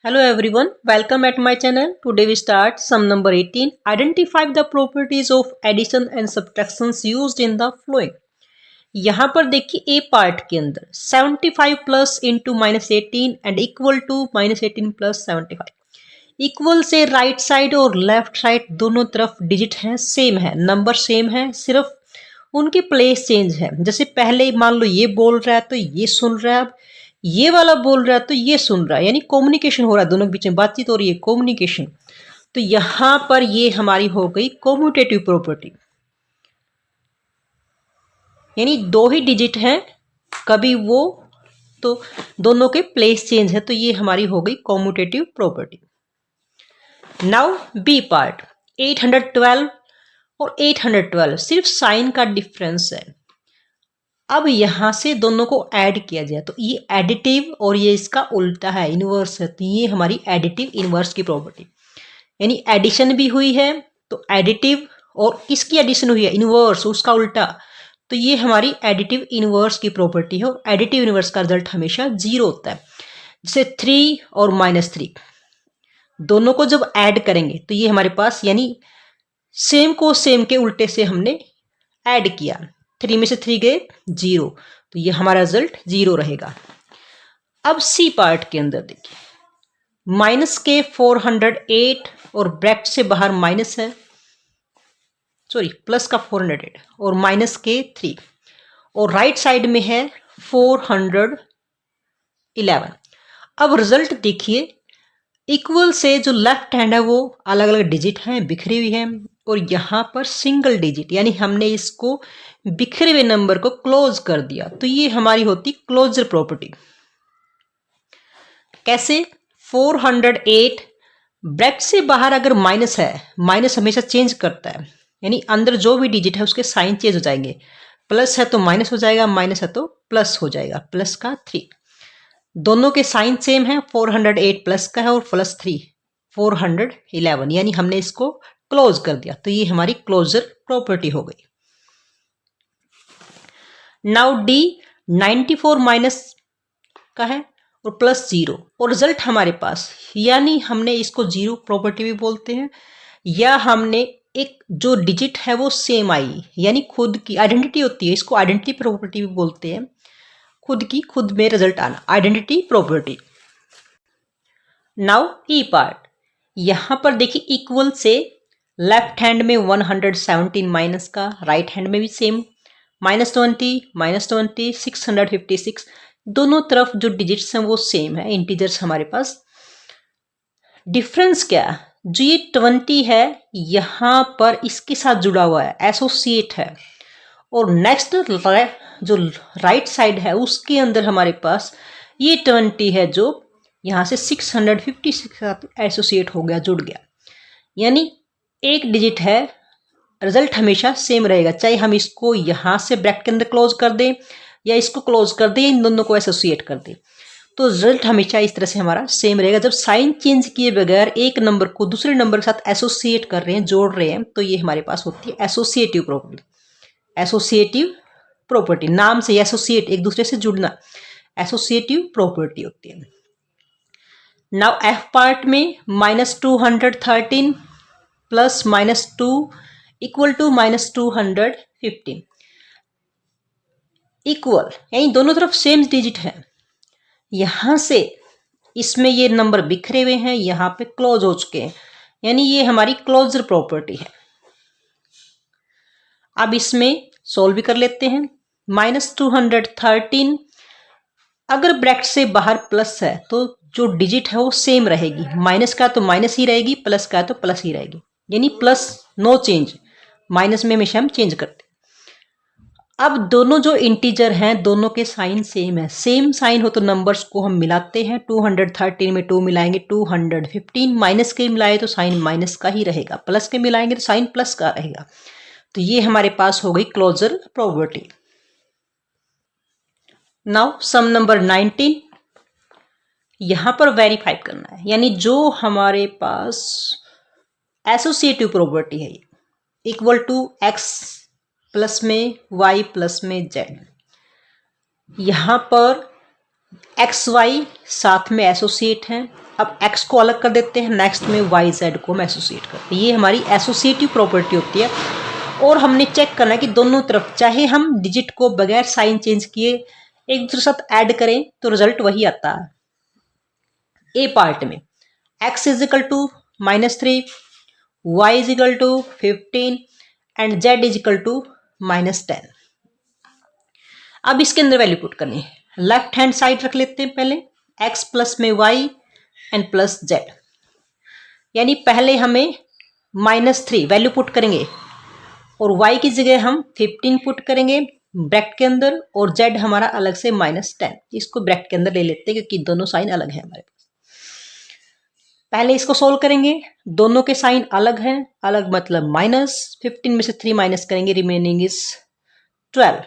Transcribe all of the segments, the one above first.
Hello everyone, welcome at my channel. Today we start sum number 18. Identify the properties of addition and subtractions used in the following. यहाँ पर देखिए ए part के अंदर 75 plus into -18 and equal to -18 plus 75 equal से right side और left side दोनों तरफ digit हैं, सेम है, नंबर सेम है, सिर्फ उनकी प्लेस चेंज है। जैसे पहले मान लो ये बोल रहा है तो ये सुन रहा है, अब ये वाला बोल रहा है तो ये सुन रहा है, यानी कम्युनिकेशन हो रहा है, दोनों के बीच में बातचीत हो रही है, कम्युनिकेशन। तो यहां पर ये हमारी हो गई कम्यूटेटिव प्रॉपर्टी, यानी दो ही डिजिट हैं, कभी वो तो दोनों के प्लेस चेंज है, तो ये हमारी हो गई commutative property. Now B part 812 और 812 सिर्फ साइन का डिफरेंस है। अब यहां से दोनों को ऐड किया जाए तो ये एडिटिव और ये इसका उल्टा है, इनवर्स है, तो ये हमारी एडिटिव इनवर्स की प्रॉपर्टी, यानी एडिशन भी हुई है तो एडिटिव, और किसकी एडिशन हुई है, इनवर्स, उसका उल्टा, तो ये हमारी एडिटिव इनवर्स की प्रॉपर्टी है। और एडिटिव इनवर्स का रिजल्ट हमेशा 0 होता है। जैसे 3 और -3 दोनों को जब ऐड करेंगे तो ये हमारे पास, यानी सेम को सेम के उल्टे से हमने ऐड किया, 3 में से 3 गए 0, तो ये हमारा रिजल्ट 0 रहेगा। अब सी पार्ट के अंदर देखिए, माइनस के 408 और ब्रैकेट से बाहर माइनस है, सॉरी प्लस का 408 और माइनस के 3 और राइट साइड में है 411। अब रिजल्ट देखिए, इक्वल से जो लेफ्ट हैंड है वो अलग अलग डिजिट हैं, बिखरी हुई है, और यहाँ पर सिंगल डिजिट, यानी हमने इसको बिखरे हुए नंबर को क्लोज कर दिया, तो ये हमारी होती क्लोजर प्रॉपर्टी। कैसे? 408 ब्रैकेट से बाहर अगर माइनस है, माइनस हमेशा चेंज करता है, यानी अंदर जो भी डिजिट है उसके साइन चेंज हो जाएंगे, प्लस है तो माइनस हो जाएगा, माइनस है तो प्लस हो जाएगा, प्लस का 3, दोनों के साइन सेम है, 408 प्लस का है और प्लस 3 411, यानी हमने इसको क्लोज कर दिया, तो ये हमारी क्लोजर प्रॉपर्टी हो गई। नाउ डी 94 माइनस का है और प्लस 0 और रिजल्ट हमारे पास, यानी हमने इसको 0 प्रॉपर्टी भी बोलते हैं, या हमने एक जो डिजिट है वो सेम आई, यानी खुद की आइडेंटिटी होती है, इसको आइडेंटिटी प्रॉपर्टी भी बोलते हैं, खुद की खुद में रिजल्ट आना, आइडेंटिटी प्रॉपर्टी। नाउ ई पार्ट, यहां पर देखिए इक्वल से लेफ्ट हैंड में 117 माइनस का, राइट हैंड में भी सेम, -20 656, दोनों तरफ जो डिजिट्स हैं वो सेम है, इंटीजर्स हमारे पास। डिफरेंस क्या है, जो ये 20 है यहां पर इसके साथ जुड़ा हुआ है, एसोसिएट है, और नेक्स्ट जो राइट साइड है उसके अंदर हमारे पास ये 20 है जो यहाँ से 656 के साथ एसोसिएट हो गया, जुड़ गया, यानी एक डिजिट है, रिजल्ट हमेशा सेम रहेगा, चाहे हम इसको यहाँ से ब्रैकेट के अंदर क्लोज कर दें या इसको क्लोज कर दें, इन दोनों को एसोसिएट कर दें, तो रिजल्ट हमेशा इस तरह से हमारा सेम रहेगा। जब साइन चेंज किए बगैर एक नंबर को दूसरे नंबर के साथ एसोसिएट कर रहे हैं, जोड़ रहे हैं, तो ये हमारे पास होती है एसोसिएटिव प्रॉपर्टी। एसोसिएटिव प्रॉपर्टी, नाम से एसोसिएट, एक दूसरे से जुड़ना, एसोसिएटिव प्रॉपर्टी होती है। नाउ एफ पार्ट में -213 प्लस -2 इक्वल टू -215 इक्वल, यानी दोनों तरफ सेम डिजिट है, यहां से इसमें ये नंबर बिखरे हुए हैं, यहां पे क्लोज हो चुके हैं, यानी ये हमारी क्लोजर प्रॉपर्टी है। अब इसमें सोल्व भी कर लेते हैं। -213 अगर ब्रैकेट से बाहर प्लस है तो जो डिजिट है वो सेम रहेगी, माइनस का तो माइनस ही रहेगी, प्लस का तो प्लस ही रहेगी, यानी प्लस नो चेंज, माइनस में हमेशा हम चेंज करते हैं। अब दोनों जो इंटीजर हैं दोनों के साइन सेम है, सेम साइन हो तो नंबर्स को हम मिलाते हैं, 213 में 2 मिलाएंगे 215, माइनस के मिलाए तो साइन माइनस का ही रहेगा, प्लस के मिलाएंगे तो साइन प्लस का रहेगा, तो ये हमारे पास हो गई closure property. Now sum number 19, यहां पर वेरीफाई करना है, यानी जो हमारे पास एसोसिएटिव प्रॉपर्टी है, इक्वल टू x प्लस में y प्लस में z, यहां पर एक्स वाई साथ में एसोसिएट हैं, अब x को अलग कर देते हैं, नेक्स्ट में y z को हम एसोसिएट करते हैं। ये हमारी एसोसिएटिव प्रॉपर्टी होती है। और हमने चेक करना है कि दोनों तरफ चाहे हम डिजिट को बगैर साइन चेंज किए एक दूसरे के साथ ऐड करें तो रिजल्ट वही आता है। ए पार्ट में x is equal to -3, y is equal to 15 and z is equal to -10। अब इसके अंदर वैल्यू पुट करनी है। लेफ्ट हैंड साइड रख लेते हैं पहले, x प्लस में y एंड प्लस z, यानी पहले हमें -3 वैल्यू पुट करेंगे और y की जगह हम 15 पुट करेंगे ब्रैकेट के अंदर, और z हमारा अलग से -10, इसको ब्रैकेट के अंदर ले लेते हैं क्योंकि दोनों साइन अलग हैं हमारे पास। पहले इसको सोल्व करेंगे, दोनों के साइन अलग हैं, अलग मतलब -15 में से 3 माइनस करेंगे, रिमेनिंग इज 12।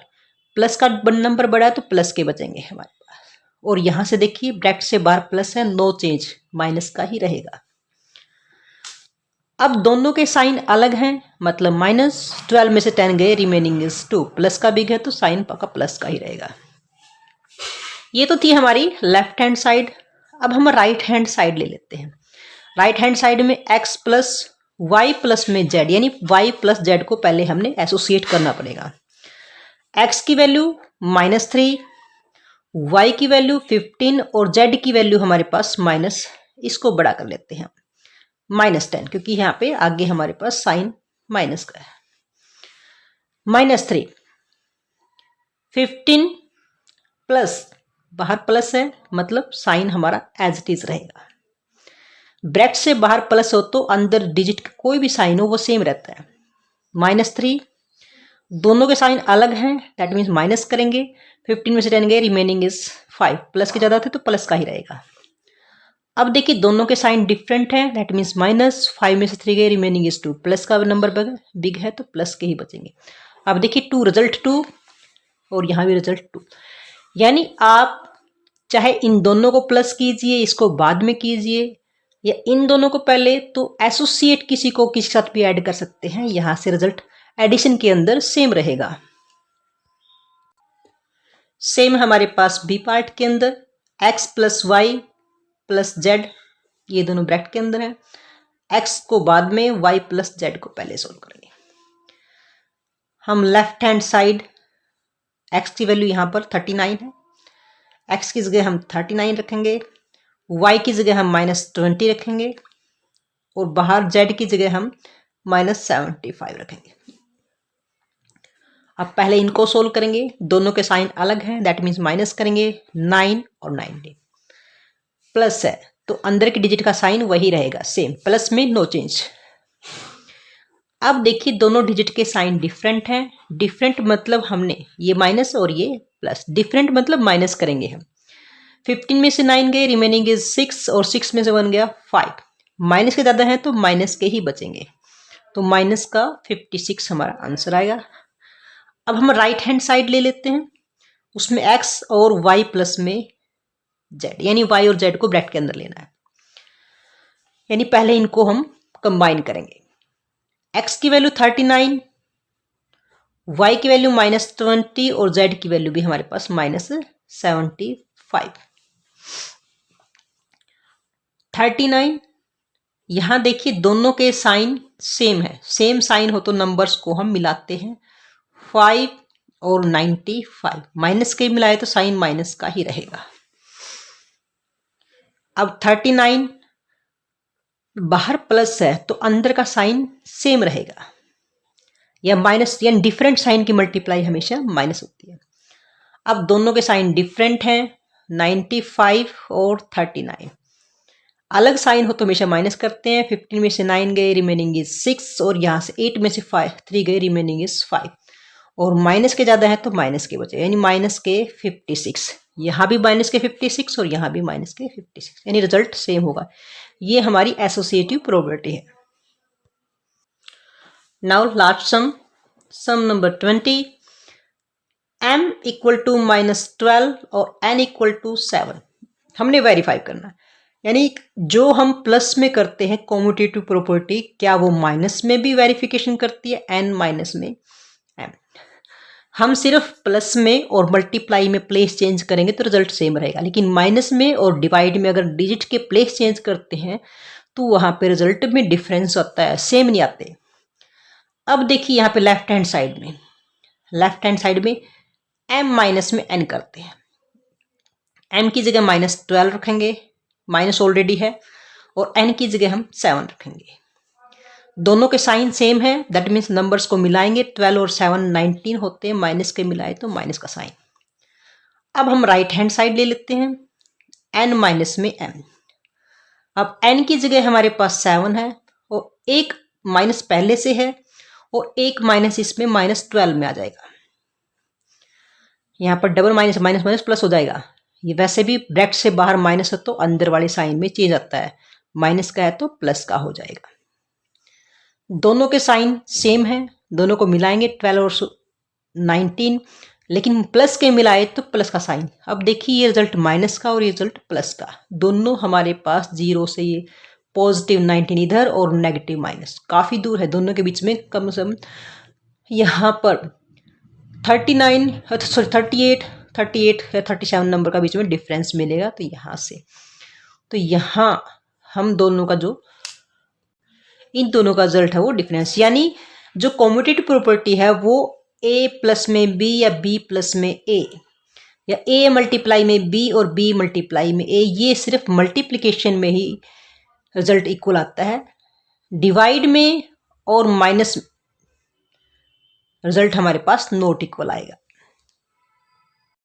प्लस का नंबर बड़ा है तो प्लस के बचेंगे हमारे पास, और यहां से देखिए ब्रैकेट से बाहर प्लस है, नो चेंज, माइनस का ही रहेगा। अब दोनों के साइन अलग हैं, मतलब -12 में से 10 गए, रिमेनिंग इज 2। प्लस का बिग है तो साइन पक्का प्लस का ही रहेगा। ये तो थी हमारी लेफ्ट हैंड साइड। अब हम राइट हैंड साइड ले लेते हैं। राइट हैंड साइड में x प्लस वाई प्लस में z, यानी y प्लस z को पहले हमने एसोसिएट करना पड़ेगा। x की वैल्यू -3, y की वैल्यू 15 और z की वैल्यू हमारे पास माइनस, इसको बड़ा कर लेते हैं -10, क्योंकि यहाँ पे आगे हमारे पास साइन माइनस का है। -3, 15 प्लस बाहर प्लस है, मतलब साइन हमारा एज इट इज रहेगा। ब्रैकेट से बाहर प्लस हो तो अंदर डिजिट का कोई भी साइन हो वो सेम रहता है। -3, दोनों के साइन अलग हैं, दैट मीन्स माइनस करेंगे, 15 में से 10 गए, रिमेनिंग इज 5। प्लस के ज़्यादा थे तो प्लस का ही रहेगा। अब देखिए दोनों के साइन डिफरेंट हैं, दैट मीन्स -5 में से 3 गए, रिमेनिंग इज 2। प्लस का नंबर बिग है तो प्लस के ही बचेंगे। अब देखिए 2 रिजल्ट 2 और यहाँ भी रिजल्ट 2, यानी आप चाहे इन दोनों को प्लस कीजिए, इसको बाद में कीजिए, या इन दोनों को पहले, तो एसोसिएट किसी को किसी के साथ भी ऐड कर सकते हैं। यहां से रिजल्ट एडिशन के अंदर सेम रहेगा। सेम हमारे पास बी पार्ट के अंदर x plus Y plus Z, ये दोनों ब्रैकेट के अंदर है। x को बाद में, y प्लस जेड को पहले सोल्व करेंगे। हम लेफ्ट हैंड साइड x की वैल्यू यहां पर 39 है, x की जगह हम 39 रखेंगे, y की जगह हम -20 रखेंगे, और बाहर z की जगह हम -75 रखेंगे। अब पहले इनको सोल्व करेंगे, दोनों के साइन अलग हैं, दैट मीन्स माइनस करेंगे, 9 और 90 प्लस है तो अंदर की डिजिट का साइन वही रहेगा, सेम, प्लस में नो चेंज। अब देखिए दोनों डिजिट के साइन डिफरेंट हैं। डिफरेंट मतलब हमने ये माइनस और ये प्लस, डिफरेंट मतलब माइनस करेंगे हम। 15 में से 9 गए, रिमेनिंग इज 6, और 6 में से 1 गया 5। माइनस के ज़्यादा है तो माइनस के ही बचेंगे, तो माइनस का 56 हमारा आंसर आएगा। अब हम राइट हैंड साइड ले लेते हैं, उसमें x और y प्लस में z, यानी y और z को ब्रैकेट के अंदर लेना है, यानी पहले इनको हम कंबाइन करेंगे। x की वैल्यू 39, y की वैल्यू -20 और z की वैल्यू भी हमारे पास -75। 39, यहां देखिए दोनों के साइन सेम है, सेम साइन हो तो नंबर्स को हम मिलाते हैं, 5 और 95, माइनस के मिलाए तो साइन माइनस का ही रहेगा। अब 39 बाहर प्लस है तो अंदर का साइन सेम रहेगा, या माइनस, यानी डिफरेंट साइन की मल्टीप्लाई हमेशा माइनस होती है। अब दोनों के साइन डिफरेंट हैं, 95 और 39, अलग साइन हो तो हमेशा माइनस करते हैं। 15 में से 9 गए, रिमेनिंग इज 6, और यहाँ से 8 में से 3 गए, रिमेनिंग इज 5, और माइनस के ज़्यादा है तो माइनस के बचे, यानी माइनस के 56, यहाँ भी माइनस के 56 और यहाँ भी माइनस के 56, यानी रिजल्ट सेम होगा। ये हमारी एसोसिएटिव प्रोबेबिलिटी है। Now last sum number 20, m equal to -12 और n इक्वल टू 7 हमने वेरीफाई करना है, यानी जो हम प्लस में करते हैं कॉम्यूटेटिव प्रॉपर्टी, क्या वो माइनस में भी वेरिफिकेशन करती है, n माइनस में m। हम सिर्फ प्लस में और मल्टीप्लाई में प्लेस चेंज करेंगे तो रिजल्ट सेम रहेगा, लेकिन माइनस में और डिवाइड में अगर डिजिट के प्लेस चेंज करते हैं तो वहाँ पे रिजल्ट में डिफरेंस आता है, सेम नहीं आते। अब देखिए यहाँ पे लेफ्ट हैंड साइड में m माइनस में n करते हैं। m की जगह -12 रखेंगे, माइनस ऑलरेडी है, और n की जगह हम 7 रखेंगे। दोनों के साइन सेम है, दैट मीन्स नंबर्स को मिलाएंगे 12 और 7 19 होते हैं, माइनस के मिलाए तो माइनस का साइन। अब हम राइट हैंड साइड ले लेते हैं, n माइनस में m। अब n की जगह हमारे पास 7 है और एक माइनस पहले से है और एक माइनस इसमें -12 में आ जाएगा। यहाँ पर double minus minus minus plus हो जाएगा। ये वैसे भी ब्रैकेट से बाहर माइनस है तो अंदर वाले साइन में चेंज आता है, माइनस का है तो प्लस का हो जाएगा। दोनों के साइन सेम है, दोनों को मिलाएंगे 12 और 19, लेकिन प्लस के मिलाए तो प्लस का साइन। अब देखिए ये रिजल्ट माइनस का और ये रिजल्ट प्लस का, दोनों हमारे पास 0 से ये +19 इधर और नेगेटिव माइनस, काफ़ी दूर है दोनों के बीच में, कम से कम यहाँ पर 38 या 37 नंबर का बीच में डिफरेंस मिलेगा। तो यहाँ से तो यहाँ हम दोनों का जो इन दोनों का रिजल्ट है वो डिफरेंस, यानी जो कॉम्यूटेटिव प्रॉपर्टी है वो a प्लस में b या b प्लस में a या a मल्टीप्लाई में b और b मल्टीप्लाई में a, ये सिर्फ मल्टीप्लिकेशन में ही रिजल्ट इक्वल आता है। डिवाइड में और माइनस रिजल्ट हमारे पास नॉट इक्वल आएगा।